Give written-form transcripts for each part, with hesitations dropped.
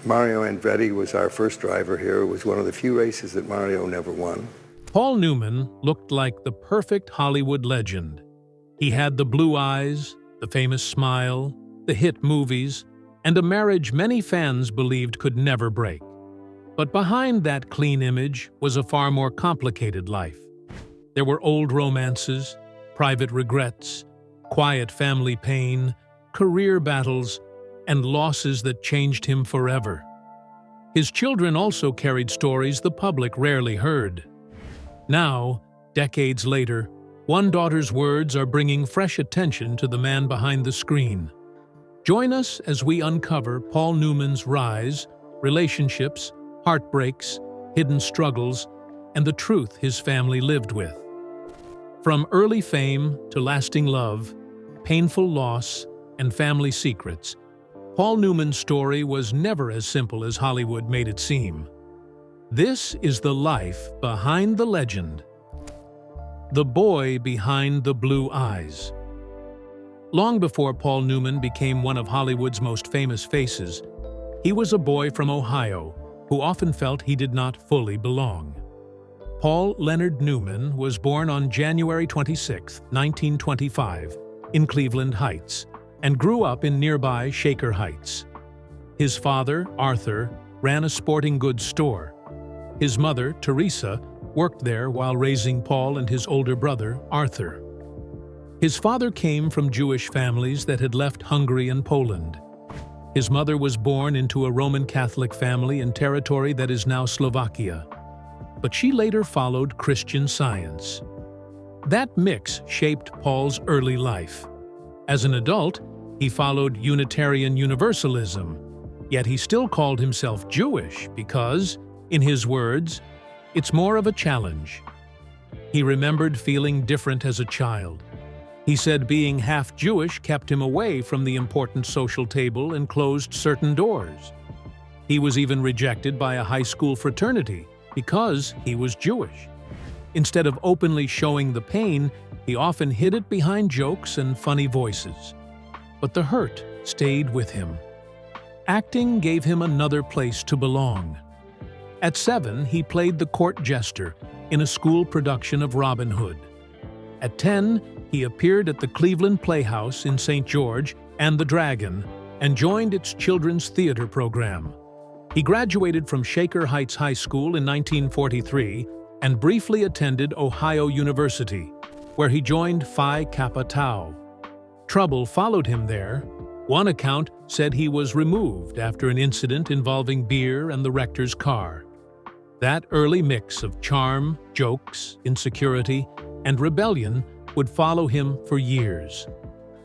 Mario Andretti was our first driver here. It was one of the few races that Mario never won. Paul Newman looked like the perfect Hollywood legend. He had the blue eyes, the famous smile, the hit movies, and a marriage many fans believed could never break. But behind that clean image was a far more complicated life. There were old romances, private regrets, quiet family pain, career battles, and losses that changed him forever. His children also carried stories the public rarely heard. Now, decades later, one daughter's words are bringing fresh attention to the man behind the screen. Join us as we uncover Paul Newman's rise, relationships, heartbreaks, hidden struggles, and the truth his family lived with. From early fame to lasting love, painful loss, and family secrets, Paul Newman's story was never as simple as Hollywood made it seem. This is the life behind the legend. The boy behind the blue eyes. Long before Paul Newman became one of Hollywood's most famous faces, he was a boy from Ohio who often felt he did not fully belong. Paul Leonard Newman was born on January 26, 1925, in Cleveland Heights, and grew up in nearby Shaker Heights. His father, Arthur, ran a sporting goods store. His mother, Teresa, worked there while raising Paul and his older brother, Arthur. His father came from Jewish families that had left Hungary and Poland. His mother was born into a Roman Catholic family in territory that is now Slovakia, but she later followed Christian Science. That mix shaped Paul's early life. As an adult, he followed Unitarian Universalism, yet he still called himself Jewish because, in his words, it's more of a challenge. He remembered feeling different as a child. He said being half Jewish kept him away from the important social table and closed certain doors. He was even rejected by a high school fraternity because he was Jewish. Instead of openly showing the pain, he often hid it behind jokes and funny voices. But the hurt stayed with him. Acting gave him another place to belong. At 7, he played the court jester in a school production of Robin Hood. At 10, he appeared at the Cleveland Playhouse in St. George and the Dragon and joined its children's theater program. He graduated from Shaker Heights High School in 1943 and briefly attended Ohio University, where he joined Phi Kappa Tau. Trouble followed him there. One account said he was removed after an incident involving beer and the rector's car. That early mix of charm, jokes, insecurity, and rebellion would follow him for years.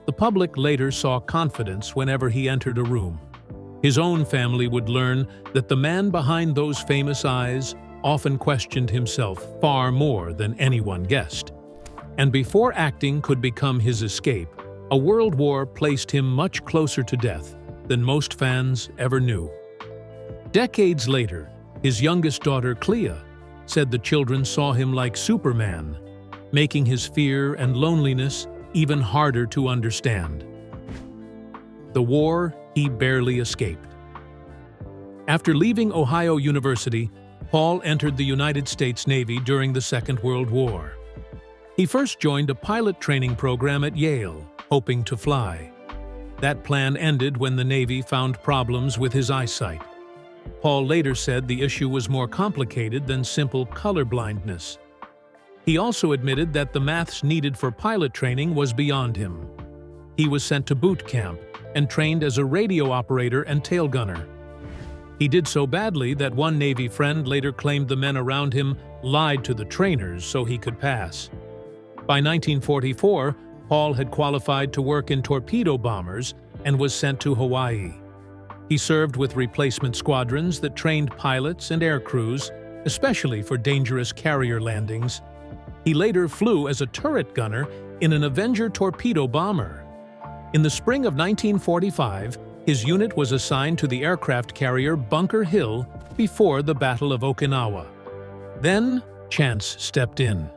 The public later saw confidence whenever he entered a room. His own family would learn that the man behind those famous eyes often questioned himself far more than anyone guessed. And before acting could become his escape, a world war placed him much closer to death than most fans ever knew. Decades later, his youngest daughter, Clea, said the children saw him like Superman, making his fear and loneliness even harder to understand. The war he barely escaped. After leaving Ohio University, Paul entered the United States Navy during the Second World War. He first joined a pilot training program at Yale, hoping to fly. That plan ended when the Navy found problems with his eyesight. Paul later said the issue was more complicated than simple color blindness. He also admitted that the maths needed for pilot training was beyond him. He was sent to boot camp and trained as a radio operator and tail gunner. He did so badly that one Navy friend later claimed the men around him lied to the trainers so he could pass. By 1944, Paul had qualified to work in torpedo bombers and was sent to Hawaii. He served with replacement squadrons that trained pilots and air crews, especially for dangerous carrier landings. He later flew as a turret gunner in an Avenger torpedo bomber. In the spring of 1945, his unit was assigned to the aircraft carrier Bunker Hill before the Battle of Okinawa. Then, chance stepped in.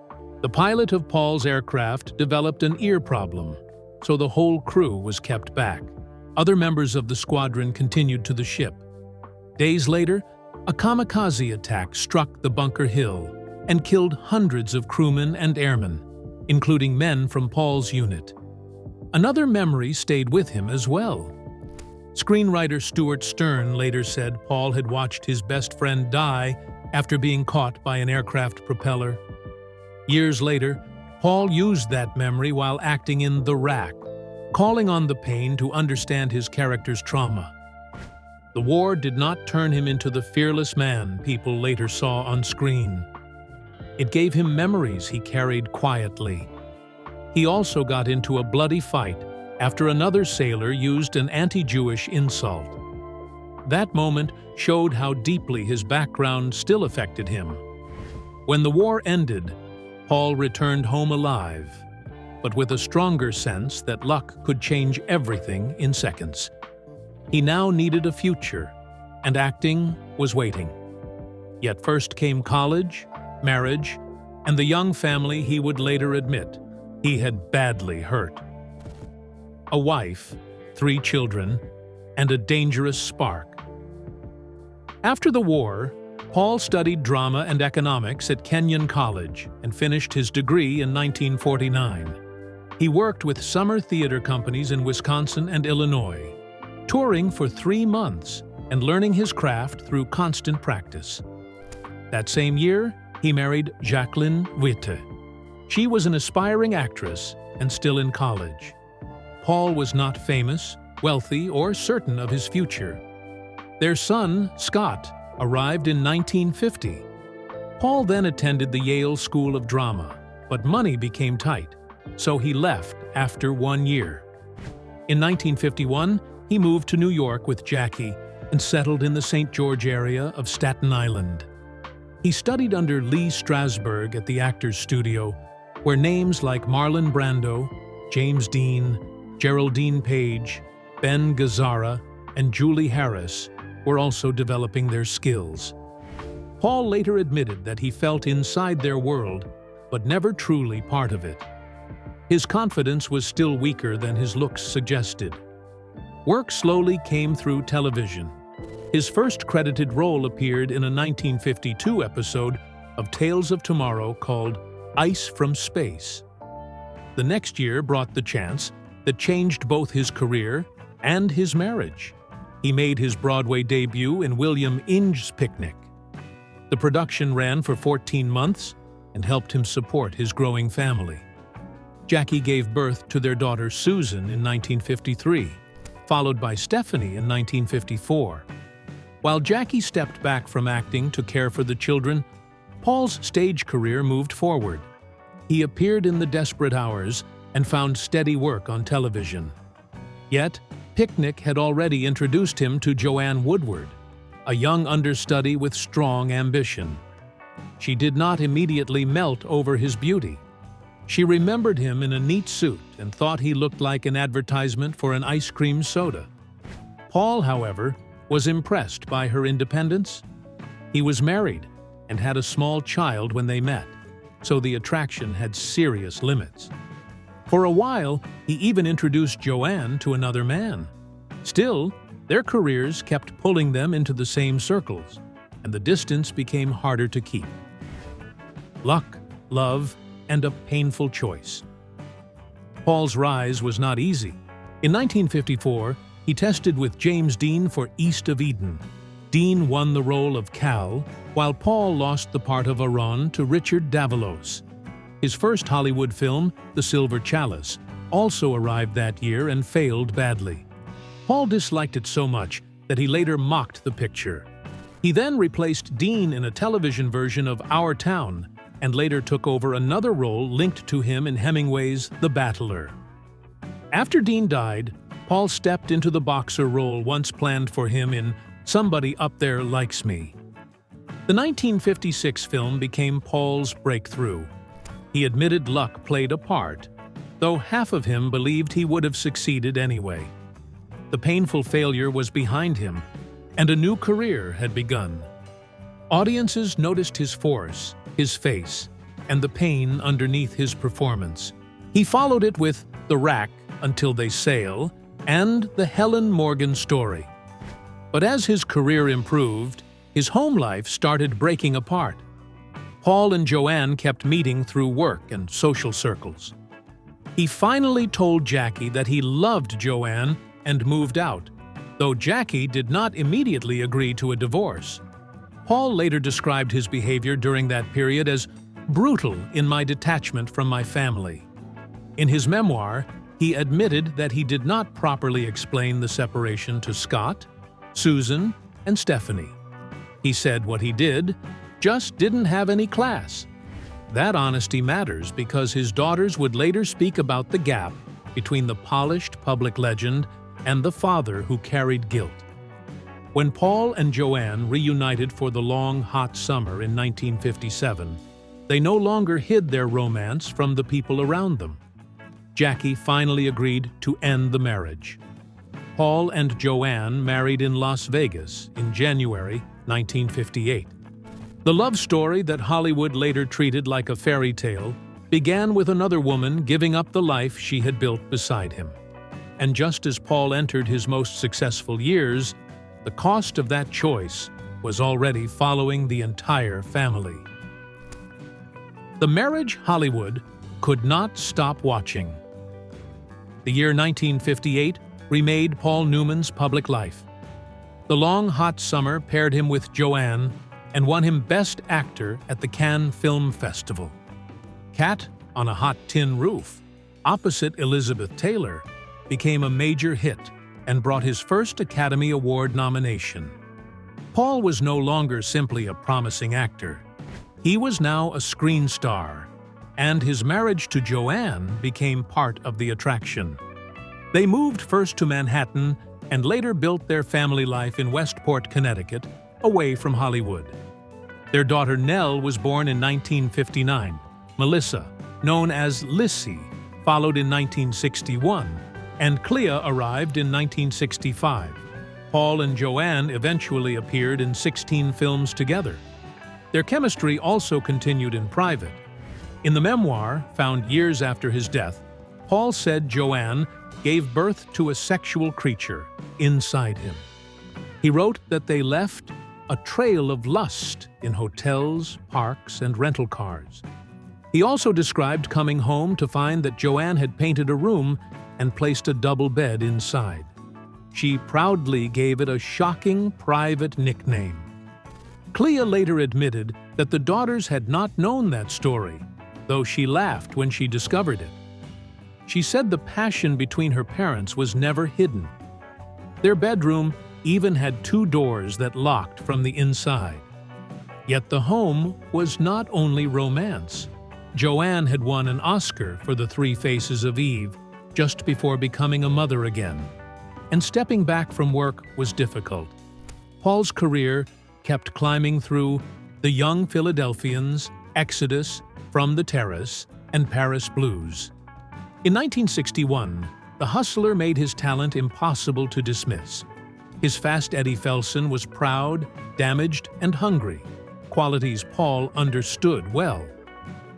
The pilot of Paul's aircraft developed an ear problem, so the whole crew was kept back. Other members of the squadron continued to the ship. Days later, a kamikaze attack struck the Bunker Hill and killed hundreds of crewmen and airmen, including men from Paul's unit. Another memory stayed with him as well. Screenwriter Stuart Stern later said Paul had watched his best friend die after being caught by an aircraft propeller. Years later, Paul used that memory while acting in The Rack, calling on the pain to understand his character's trauma. The war did not turn him into the fearless man people later saw on screen. It gave him memories he carried quietly. He also got into a bloody fight after another sailor used an anti-Jewish insult. That moment showed how deeply his background still affected him. When the war ended, Paul returned home alive, but with a stronger sense that luck could change everything in seconds. He now needed a future, and acting was waiting. Yet first came college, marriage, and the young family he would later admit he had badly hurt. A wife, 3 children, and a dangerous spark. After the war, Paul studied drama and economics at Kenyon College and finished his degree in 1949. He worked with summer theater companies in Wisconsin and Illinois, touring for 3 months and learning his craft through constant practice. That same year, he married Jacqueline Witte. She was an aspiring actress and still in college. Paul was not famous, wealthy, or certain of his future. Their son, Scott, arrived in 1950. Paul then attended the Yale School of Drama, but money became tight, so he left after 1 year. In 1951, he moved to New York with Jackie and settled in the St. George area of Staten Island. He studied under Lee Strasberg at the Actors Studio, where names like Marlon Brando, James Dean, Geraldine Page, Ben Gazzara, and Julie Harris were also developing their skills. Paul later admitted that he felt inside their world, but never truly part of it. His confidence was still weaker than his looks suggested. Work slowly came through television. His first credited role appeared in a 1952 episode of Tales of Tomorrow called Ice from Space. The next year brought the chance that changed both his career and his marriage. He made his Broadway debut in William Inge's Picnic. The production ran for 14 months and helped him support his growing family. Jackie gave birth to their daughter Susan in 1953, followed by Stephanie in 1954. While Jackie stepped back from acting to care for the children, Paul's stage career moved forward. He appeared in The Desperate Hours and found steady work on television. Yet, Picnic had already introduced him to Joanne Woodward, a young understudy with strong ambition. She did not immediately melt over his beauty. She remembered him in a neat suit and thought he looked like an advertisement for an ice cream soda. Paul, however, was impressed by her independence. He was married and had a small child when they met, so the attraction had serious limits. For a while, he even introduced Joanne to another man. Still, their careers kept pulling them into the same circles, and the distance became harder to keep. Luck, love, and a painful choice. Paul's rise was not easy. In 1954, he tested with James Dean for East of Eden. Dean won the role of Cal, while Paul lost the part of Aaron to Richard Davalos. His first Hollywood film, The Silver Chalice, also arrived that year and failed badly. Paul disliked it so much that he later mocked the picture. He then replaced Dean in a television version of Our Town and later took over another role linked to him in Hemingway's The Battler. After Dean died, Paul stepped into the boxer role once planned for him in Somebody Up There Likes Me. The 1956 film became Paul's breakthrough. He admitted luck played a part, though half of him believed he would have succeeded anyway. The painful failure was behind him, and a new career had begun. Audiences noticed his force, his face, and the pain underneath his performance. He followed it with The Rack, Until They Sail, and The Helen Morgan Story. But as his career improved, his home life started breaking apart. Paul and Joanne kept meeting through work and social circles. He finally told Jackie that he loved Joanne and moved out, though Jackie did not immediately agree to a divorce. Paul later described his behavior during that period as brutal in my detachment from my family. In his memoir, he admitted that he did not properly explain the separation to Scott, Susan, and Stephanie. He said what he did just didn't have any class. That honesty matters because his daughters would later speak about the gap between the polished public legend and the father who carried guilt. When Paul and Joanne reunited for the long, hot summer in 1957, they no longer hid their romance from the people around them. Jackie finally agreed to end the marriage. Paul and Joanne married in Las Vegas in January 1958. The love story that Hollywood later treated like a fairy tale began with another woman giving up the life she had built beside him. And just as Paul entered his most successful years, the cost of that choice was already following the entire family. The marriage Hollywood could not stop watching. The year 1958 remade Paul Newman's public life. The long, hot summer paired him with Joanne and won him Best Actor at the Cannes Film Festival. Cat on a Hot Tin Roof, opposite Elizabeth Taylor, became a major hit and brought his first Academy Award nomination. Paul was no longer simply a promising actor. He was now a screen star, and his marriage to Joanne became part of the attraction. They moved first to Manhattan and later built their family life in Westport, Connecticut, away from Hollywood. Their daughter Nell was born in 1959. Melissa, known as Lissy, followed in 1961, and Clea arrived in 1965. Paul and Joanne eventually appeared in 16 films together. Their chemistry also continued in private. In the memoir, found years after his death, Paul said Joanne gave birth to a sexual creature inside him. He wrote that they left a trail of lust in hotels, parks, and rental cars. He also described coming home to find that Joanne had painted a room and placed a double bed inside. She proudly gave it a shocking private nickname. Clea later admitted that the daughters had not known that story, though she laughed when she discovered it. She said the passion between her parents was never hidden. Their bedroom even had 2 doors that locked from the inside. Yet the home was not only romance. Joanne had won an Oscar for The Three Faces of Eve just before becoming a mother again, and stepping back from work was difficult. Paul's career kept climbing through The Young Philadelphians, Exodus, From the Terrace, and Paris Blues. In 1961, The Hustler made his talent impossible to dismiss. His fast Eddie Felson was proud, damaged, and hungry, qualities Paul understood well.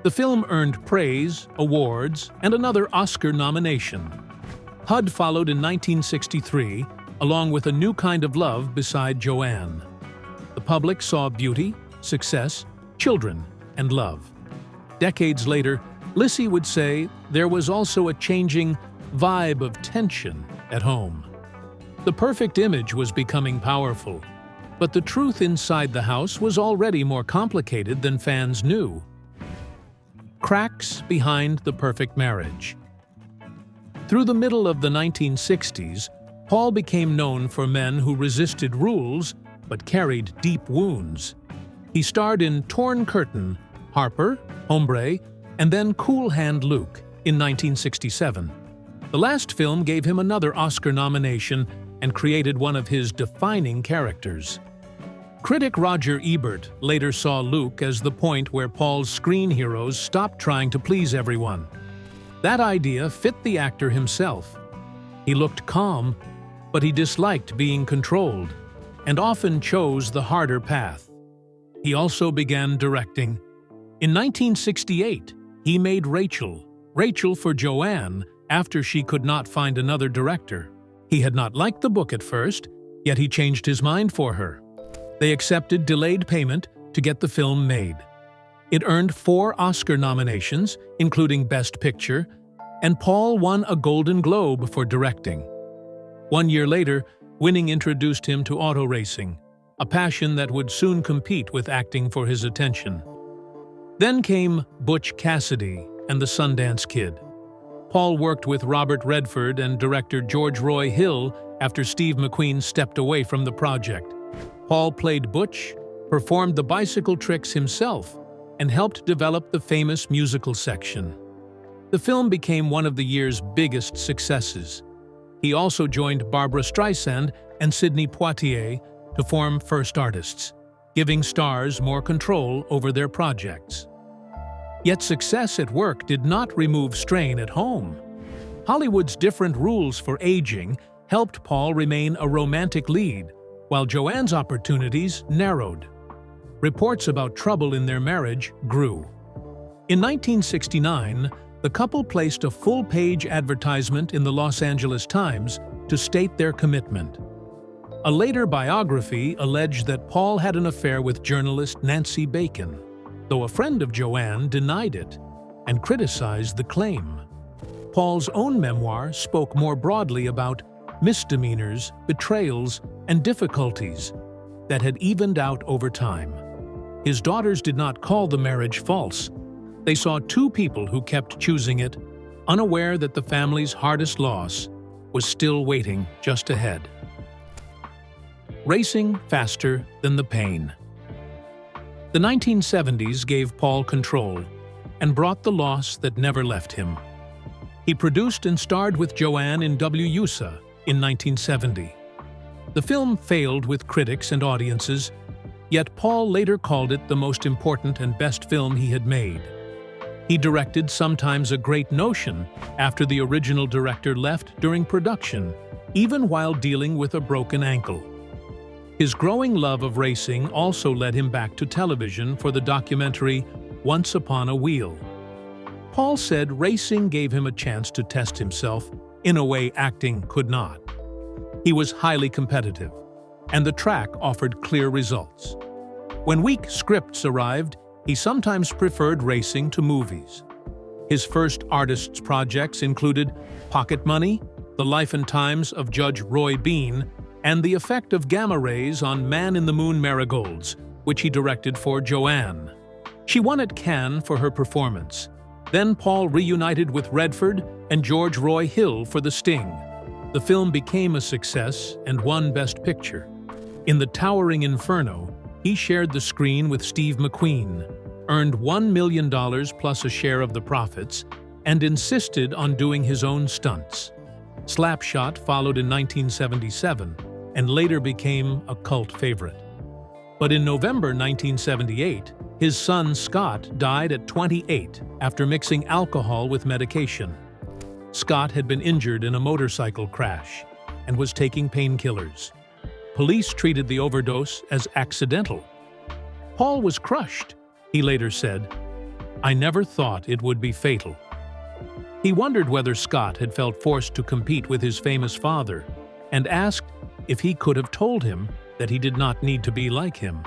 The film earned praise, awards, and another Oscar nomination. HUD followed in 1963, along with A New Kind of Love beside Joanne. The public saw beauty, success, children, and love. Decades later, Lissy would say there was also a changing vibe of tension at home. The perfect image was becoming powerful, but the truth inside the house was already more complicated than fans knew. Cracks behind the perfect marriage. Through the middle of the 1960s, Paul became known for men who resisted rules but carried deep wounds. He starred in Torn Curtain, Harper, Hombre, and then Cool Hand Luke in 1967. The last film gave him another Oscar nomination and created one of his defining characters. Critic Roger Ebert later saw Luke as the point where Paul's screen heroes stopped trying to please everyone. That idea fit the actor himself. He looked calm, but he disliked being controlled, and often chose the harder path. He also began directing. In 1968, he made Rachel for Joanne after she could not find another director. He had not liked the book at first, Yet he changed his mind for her. They accepted delayed payment to get the film made. It earned 4 Oscar nominations, including Best Picture, and Paul won a Golden Globe for directing. 1 year later, winning introduced him to auto racing, a passion that would soon compete with acting for his attention. Then came Butch Cassidy and the Sundance Kid. Paul worked with Robert Redford and director George Roy Hill after Steve McQueen stepped away from the project. Paul played Butch, performed the bicycle tricks himself, and helped develop the famous musical section. The film became one of the year's biggest successes. He also joined Barbra Streisand and Sidney Poitier to form First Artists, giving stars more control over their projects. Yet success at work did not remove strain at home. Hollywood's different rules for aging helped Paul remain a romantic lead, while Joanne's opportunities narrowed. Reports about trouble in their marriage grew. In 1969, the couple placed a full-page advertisement in the Los Angeles Times to state their commitment. A later biography alleged that Paul had an affair with journalist Nancy Bacon, though a friend of Joanne denied it and criticized the claim. Paul's own memoir spoke more broadly about misdemeanors, betrayals, and difficulties that had evened out over time. His daughters did not call the marriage false. They saw 2 people who kept choosing it, unaware that the family's hardest loss was still waiting just ahead. Racing faster than the pain. The 1970s gave Paul control and brought the loss that never left him. He produced and starred with Joanne in W.U.S.A. in 1970. The film failed with critics and audiences, yet Paul later called it the most important and best film he had made. He directed Sometimes a Great Notion after the original director left during production, even while dealing with a broken ankle. His growing love of racing also led him back to television for the documentary Once Upon a Wheel. Paul said racing gave him a chance to test himself in a way acting could not. He was highly competitive, and the track offered clear results. When weak scripts arrived, he sometimes preferred racing to movies. His first artist's projects included Pocket Money, The Life and Times of Judge Roy Bean, and the effect of gamma rays on Man-in-the-Moon marigolds, which he directed for Joanne. She won at Cannes for her performance. Then Paul reunited with Redford and George Roy Hill for The Sting. The film became a success and won Best Picture. In The Towering Inferno, he shared the screen with Steve McQueen, earned $1 million plus a share of the profits, and insisted on doing his own stunts. Slapshot followed in 1977 and later became a cult favorite. But in November 1978, his son Scott died at 28 after mixing alcohol with medication. Scott had been injured in a motorcycle crash and was taking painkillers. Police treated the overdose as accidental. Paul was crushed. He later said, "I never thought it would be fatal." He wondered whether Scott had felt forced to compete with his famous father and asked if he could have told him that he did not need to be like him.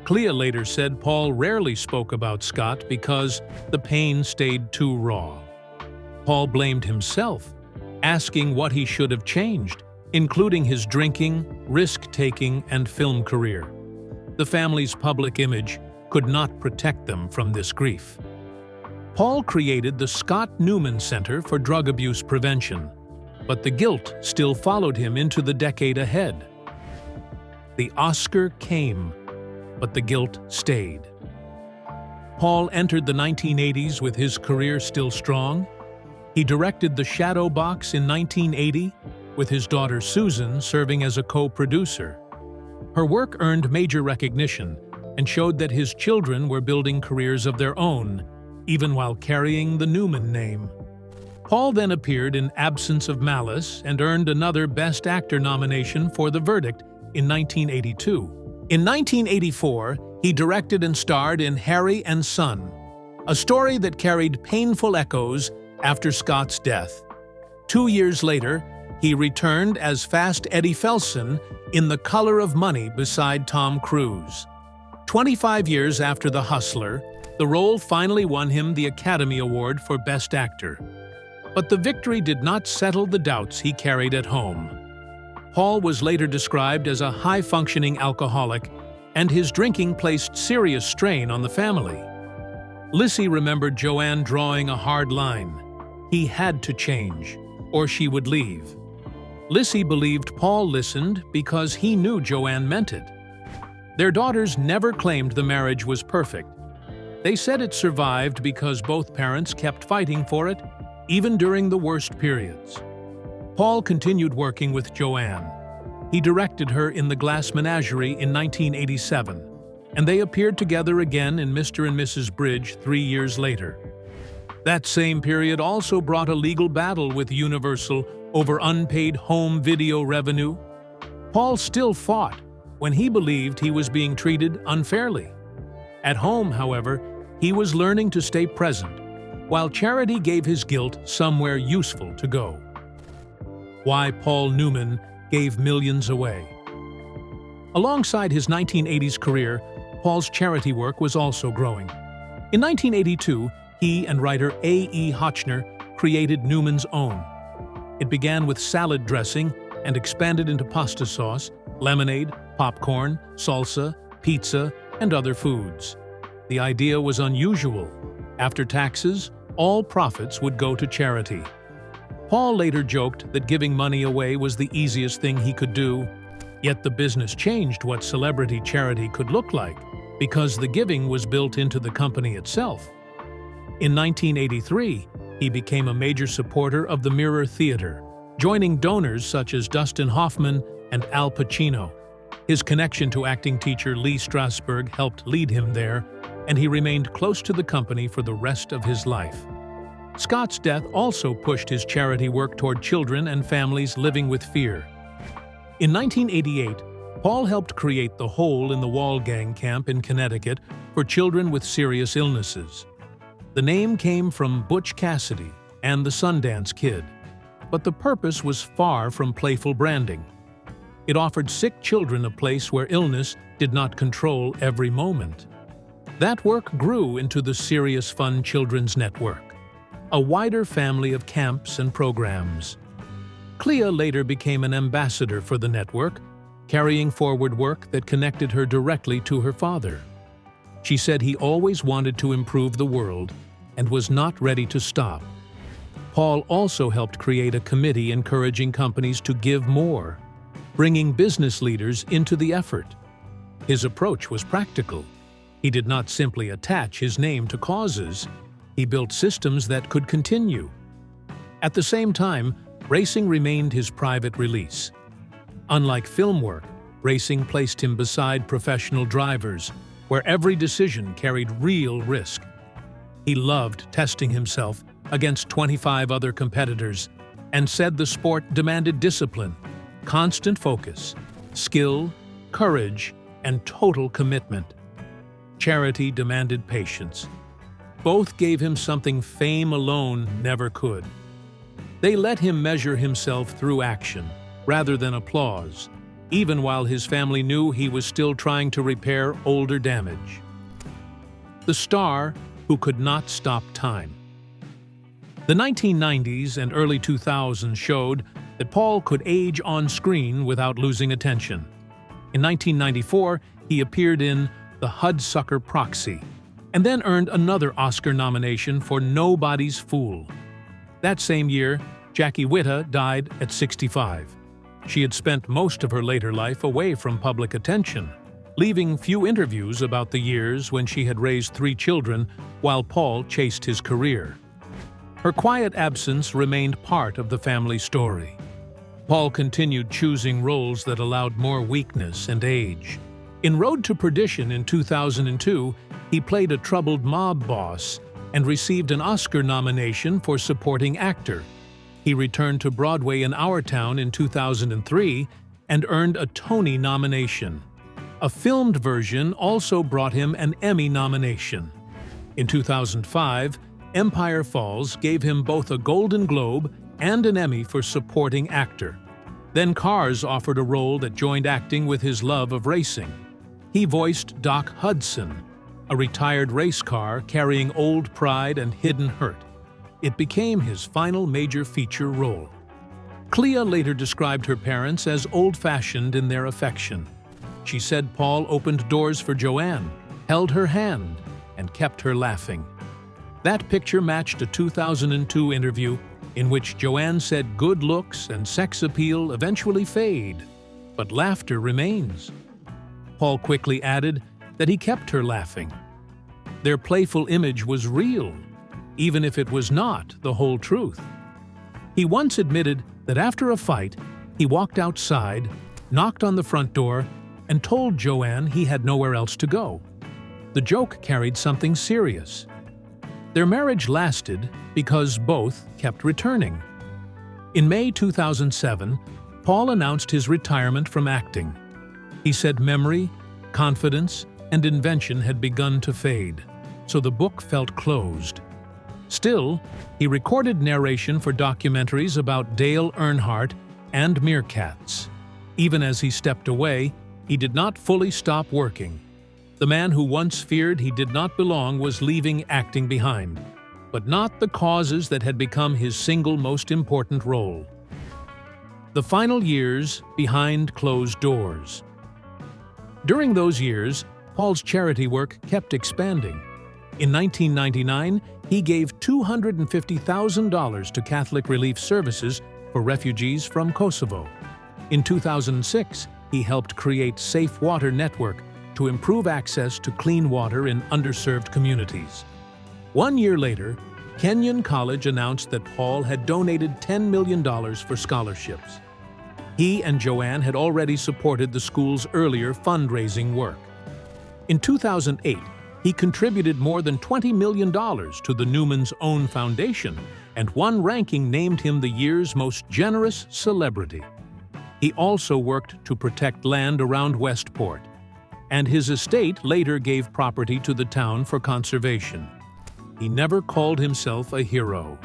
Clea later said Paul rarely spoke about Scott because the pain stayed too raw. Paul blamed himself, asking what he should have changed, including his drinking, risk-taking, and film career. The family's public image could not protect them from this grief. Paul created the Scott Newman Center for Drug Abuse Prevention, but the guilt still followed him into the decade ahead. The Oscar came, but the guilt stayed. Paul entered the 1980s with his career still strong. He directed The Shadow Box in 1980, with his daughter Susan serving as a co-producer. Her work earned major recognition and showed that his children were building careers of their own, even while carrying the Newman name. Paul then appeared in Absence of Malice and earned another Best Actor nomination for The Verdict in 1982. In 1984, he directed and starred in Harry and Son, a story that carried painful echoes after Scott's death. 2 years later, He returned as Fast Eddie Felson in The Color of Money beside Tom Cruise. 25 years after The Hustler, the role finally won him the Academy Award for Best Actor. But the victory did not settle the doubts he carried at home. Paul was later described as a high-functioning alcoholic, and his drinking placed serious strain on the family. Lissy remembered Joanne drawing a hard line. He had to change, or she would leave. Lissy believed Paul listened because he knew Joanne meant it. Their daughters never claimed the marriage was perfect. They said it survived because both parents kept fighting for it, even during the worst periods. Paul continued working with Joanne. He directed her in The Glass Menagerie in 1987, and they appeared together again in Mr. and Mrs. Bridge 3 years later. That same period also brought a legal battle with Universal over unpaid home video revenue. Paul still fought when he believed he was being treated unfairly. At home, however, he was learning to stay present, while charity gave his guilt somewhere useful to go. Why Paul Newman gave millions away. Alongside his 1980s career, Paul's charity work was also growing. In 1982, he and writer A.E. Hotchner created Newman's Own. It began with salad dressing and expanded into pasta sauce, lemonade, popcorn, salsa, pizza, and other foods. The idea was unusual. After taxes, all profits would go to charity. Paul later joked that giving money away was the easiest thing he could do, yet the business changed what celebrity charity could look like, because the giving was built into the company itself. In 1983, he became a major supporter of the Mirror Theater, joining donors such as Dustin Hoffman and Al Pacino. His connection to acting teacher Lee Strasberg helped lead him there, and he remained close to the company for the rest of his life. Scott's death also pushed his charity work toward children and families living with fear. In 1988, Paul helped create the Hole in the Wall Gang camp in Connecticut for children with serious illnesses. The name came from Butch Cassidy and the Sundance Kid, but the purpose was far from playful branding. It offered sick children a place where illness did not control every moment. That work grew into the Serious Fun Children's Network, a wider family of camps and programs. Clea later became an ambassador for the network, carrying forward work that connected her directly to her father. She said he always wanted to improve the world and was not ready to stop. Paul also helped create a committee encouraging companies to give more, bringing business leaders into the effort. His approach was practical. He did not simply attach his name to causes. He built systems that could continue. At the same time, racing remained his private release. Unlike film work, racing placed him beside professional drivers, where every decision carried real risk. He loved testing himself against 25 other competitors and said the sport demanded discipline, constant focus, skill, courage, and total commitment. Charity demanded patience. Both gave him something fame alone never could. They let him measure himself through action, rather than applause, even while his family knew he was still trying to repair older damage. The star who could not stop time. The 1990s and early 2000s showed that Paul could age on screen without losing attention. In 1994, he appeared in The Hudsucker Proxy, and then earned another Oscar nomination for Nobody's Fool. That same year, Jackie Witta died at 65. She had spent most of her later life away from public attention, leaving few interviews about the years when she had raised 3 children while Paul chased his career. Her quiet absence remained part of the family story. Paul continued choosing roles that allowed more weakness and age. In Road to Perdition in 2002, he played a troubled mob boss and received an Oscar nomination for supporting actor. He returned to Broadway in Our Town in 2003 and earned a Tony nomination. A filmed version also brought him an Emmy nomination. In 2005, Empire Falls gave him both a Golden Globe and an Emmy for supporting actor. Then Cars offered a role that joined acting with his love of racing. He voiced Doc Hudson, a retired race car carrying old pride and hidden hurt. It became his final major feature role. Clea later described her parents as old-fashioned in their affection. She said Paul opened doors for Joanne, held her hand, and kept her laughing. That picture matched a 2002 interview in which Joanne said good looks and sex appeal eventually fade, but laughter remains. Paul quickly added that he kept her laughing. Their playful image was real, even if it was not the whole truth. He once admitted that after a fight, he walked outside, knocked on the front door, and told Joanne he had nowhere else to go. The joke carried something serious. Their marriage lasted because both kept returning. In May 2007, Paul announced his retirement from acting. He said memory, confidence, and invention had begun to fade, so the book felt closed. Still, he recorded narration for documentaries about Dale Earnhardt and meerkats. Even as he stepped away, he did not fully stop working. The man who once feared he did not belong was leaving acting behind, but not the causes that had become his single most important role. The final years behind closed doors. During those years, Paul's charity work kept expanding. In 1999, he gave $250,000 to Catholic Relief Services for refugees from Kosovo. In 2006, he helped create Safe Water Network to improve access to clean water in underserved communities. 1 year later, Kenyon College announced that Paul had donated $10 million for scholarships. He and Joanne had already supported the school's earlier fundraising work. In 2008, he contributed more than $20 million to the Newman's own foundation, and one ranking named him the year's most generous celebrity. He also worked to protect land around Westport, and his estate later gave property to the town for conservation. He never called himself a hero.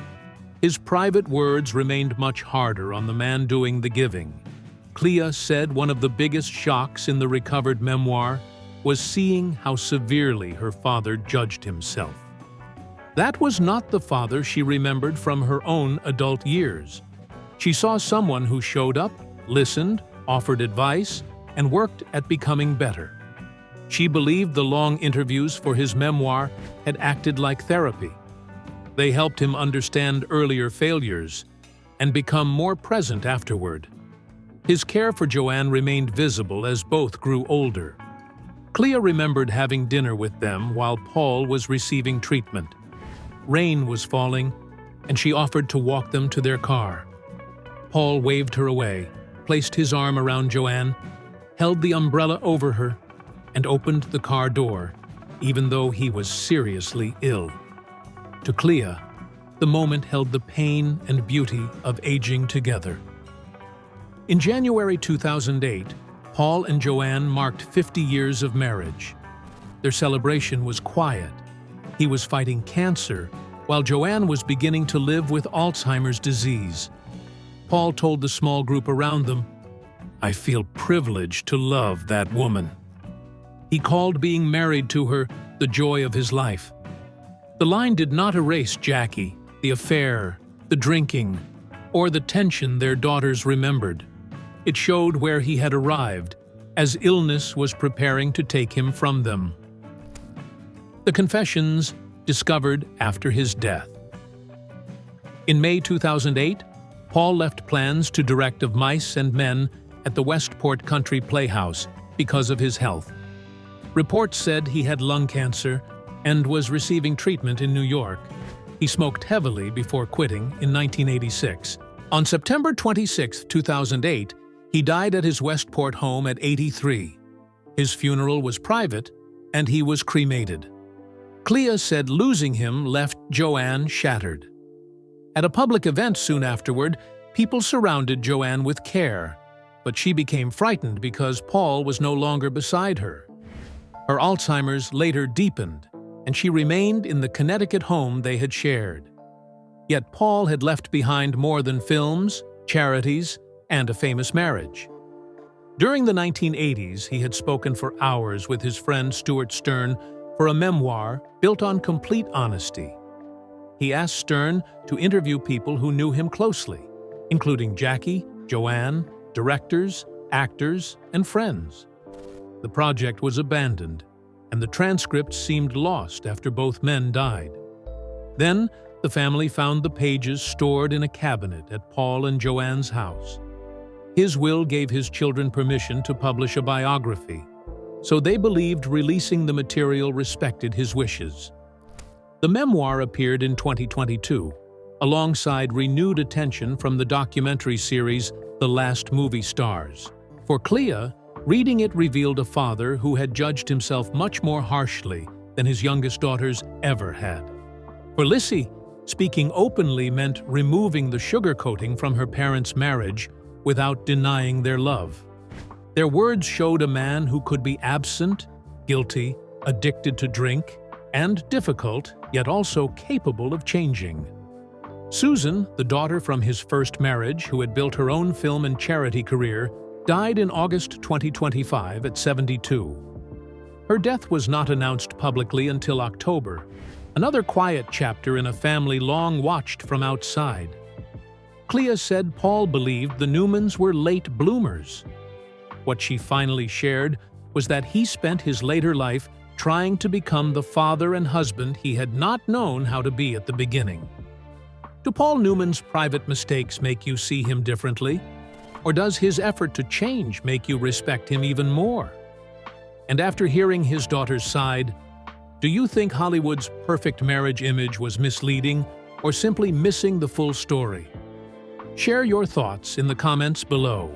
His private words remained much harder on the man doing the giving. Clea said one of the biggest shocks in the recovered memoir was seeing how severely her father judged himself. That was not the father she remembered from her own adult years. She saw someone who showed up, listened, offered advice, and worked at becoming better. She believed the long interviews for his memoir had acted like therapy. They helped him understand earlier failures and become more present afterward. His care for Joanne remained visible as both grew older. Clea remembered having dinner with them while Paul was receiving treatment. Rain was falling, and she offered to walk them to their car. Paul waved her away, placed his arm around Joanne, held the umbrella over her, and opened the car door, even though he was seriously ill. To Clea, the moment held the pain and beauty of aging together. In January 2008, Paul and Joanne marked 50 years of marriage. Their celebration was quiet. He was fighting cancer, while Joanne was beginning to live with Alzheimer's disease. Paul told the small group around them, "I feel privileged to love that woman." He called being married to her the joy of his life. The line did not erase Jackie, the affair, the drinking, or the tension their daughters remembered. It showed where he had arrived, as illness was preparing to take him from them. The confessions discovered after his death. In May 2008, Paul left plans to direct Of Mice and Men at the Westport Country Playhouse because of his health. Reports said he had lung cancer and was receiving treatment in New York. He smoked heavily before quitting in 1986. On September 26, 2008, he died at his Westport home at 83. His funeral was private, and he was cremated. Clea said losing him left Joanne shattered. At a public event soon afterward, people surrounded Joanne with care, but she became frightened because Paul was no longer beside her. Her Alzheimer's later deepened, and she remained in the Connecticut home they had shared. Yet Paul had left behind more than films, charities, and a famous marriage. During the 1980s, he had spoken for hours with his friend Stuart Stern for a memoir built on complete honesty. He asked Stern to interview people who knew him closely, including Jackie, Joanne, directors, actors, and friends. The project was abandoned, and the transcripts seemed lost after both men died. Then, the family found the pages stored in a cabinet at Paul and Joanne's house. His will gave his children permission to publish a biography, so they believed releasing the material respected his wishes. The memoir appeared in 2022, alongside renewed attention from the documentary series The Last Movie Stars. For Clea, reading it revealed a father who had judged himself much more harshly than his youngest daughters ever had. For Lissy, speaking openly meant removing the sugarcoating from her parents' marriage without denying their love. Their words showed a man who could be absent, guilty, addicted to drink, and difficult, yet also capable of changing. Susan, the daughter from his first marriage who had built her own film and charity career, died in August 2025 at 72. Her death was not announced publicly until October, another quiet chapter in a family long watched from outside. Clea said Paul believed the Newmans were late bloomers. What she finally shared was that he spent his later life trying to become the father and husband he had not known how to be at the beginning. Do Paul Newman's private mistakes make you see him differently? Or does his effort to change make you respect him even more? And after hearing his daughter's side, do you think Hollywood's perfect marriage image was misleading or simply missing the full story? Share your thoughts in the comments below.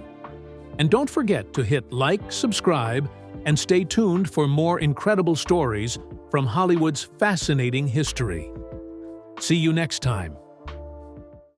And don't forget to hit like, subscribe, and stay tuned for more incredible stories from Hollywood's fascinating history. See you next time.